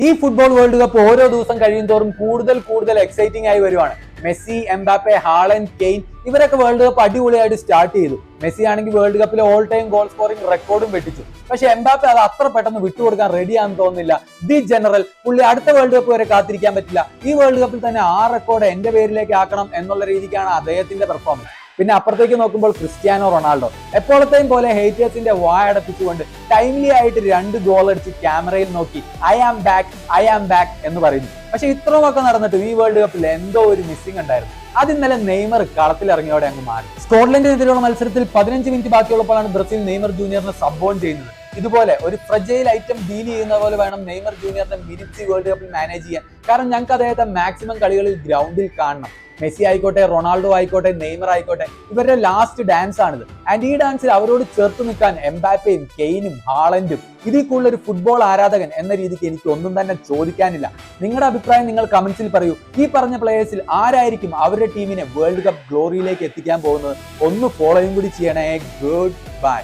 ഈ football world cup ഓരോ ദിവസം കഴിയുന്തോറും കൂടുതൽ എക്സൈറ്റിംഗ് ആയി വരുവാണ്. മെസ്സി, എംബാപ്പെ, ഹാളൻഡ്, കെയ്ൻ ഇവരൊക്കെ വേൾഡ് കപ്പ് അടിപൊളിയായിട്ട് സ്റ്റാർട്ട് ചെയ്തു. മെസ്സി ആണെങ്കിൽ വേൾഡ് കപ്പിലെ ഓൾ ടൈം ഗോൾ സ്കോറിംഗ് റെക്കോർഡും വെട്ടിച്ചു. പക്ഷെ എംബാപ്പെ അത് അത്ര പെട്ടെന്ന് വിട്ടുകൊടുക്കാൻ റെഡിയാണെന്ന് തോന്നുന്നില്ല. ദി ജനറൽ പുള്ളി അടുത്ത വേൾഡ് കപ്പ് വരെ കാത്തിരിക്കാൻ പറ്റില്ല. ഈ വേൾഡ് കപ്പിൽ തന്നെ ആ റെക്കോർഡ് എന്റെ പേരിലേക്ക് ആക്കണം എന്നുള്ള രീതിക്കാണ് അദ്ദേഹത്തിന്റെ പെർഫോമൻസ്. പിന്നെ അപ്പുറത്തേക്ക് നോക്കുമ്പോൾ ക്രിസ്ത്യാനോ റൊണാൾഡോ എപ്പോഴത്തെയും പോലെ ഹേറ്റേഴ്സിന്റെ വായടപ്പിച്ചുകൊണ്ട് ടൈംലി ആയിട്ട് 2 ഗോൾ അടിച്ച് ക്യാമറയിൽ നോക്കി ഐ ആം ബാക്ക് എന്ന് പറയുന്നു. പക്ഷെ ഇത്രയുമൊക്കെ നടന്നിട്ട് ഈ വേൾഡ് കപ്പിൽ എന്തോ ഒരു മിസ്സിംഗ് ഉണ്ടായിരുന്നു. അത് ഇന്നലെ നെയ്മർ കളത്തിലിറങ്ങിയോടെ അങ്ങ് മാറി. സ്കോട്ട്ലൻഡിനെതിരെയുള്ള മത്സരത്തിൽ 15 മിനിറ്റ് ബാക്കിയുള്ളപ്പോഴാണ് ബ്രസീൽ നെയ്മർ ജൂനിയറിനെ സബ് ഓൺ ചെയ്യുന്നത്. ഇതുപോലെ ഒരു ഫ്രജൈൽ ഐറ്റം ഡീൽ ചെയ്യുന്ന പോലെ വേണം നെയ്മർ ജൂനിയറിന്റെ മിനിറ്റ്സ് വേൾഡ് കപ്പിൽ മാനേജ് ചെയ്യാൻ. കാരണം ഞങ്ങൾക്ക് അദ്ദേഹത്തെ മാക്സിമം കളികളിൽ ഗ്രൗണ്ടിൽ കാണണം. മെസ്സി ആയിക്കോട്ടെ, റൊണാൾഡോ ആയിക്കോട്ടെ, നെയ്മർ ആയിക്കോട്ടെ, ഇവരുടെ ലാസ്റ്റ് ഡാൻസ് ആണിത്. ആൻഡ് ഈ ഡാൻസിൽ അവരോട് ചേർത്ത് നിൽക്കാൻ എംബാപ്പയും, കെയ്നും, ഹാളൻഡും ഇതിൽ കൂടുതൽ ഒരു ഫുട്ബോൾ ആരാധകൻ എന്ന രീതിക്ക് എനിക്ക് ഒന്നും തന്നെ ചോദിക്കാനില്ല. നിങ്ങളുടെ അഭിപ്രായം നിങ്ങൾ കമന്റ്സിൽ പറയൂ. ഈ പറഞ്ഞ പ്ലേയേഴ്സിൽ ആരായിരിക്കും അവരുടെ ടീമിനെ വേൾഡ് കപ്പ് ഗ്ലോറിയിലേക്ക് എത്തിക്കാൻ പോകുന്നത്? ഒന്ന് ഫോളോയും കൂടി ചെയ്യണേ. Good bye.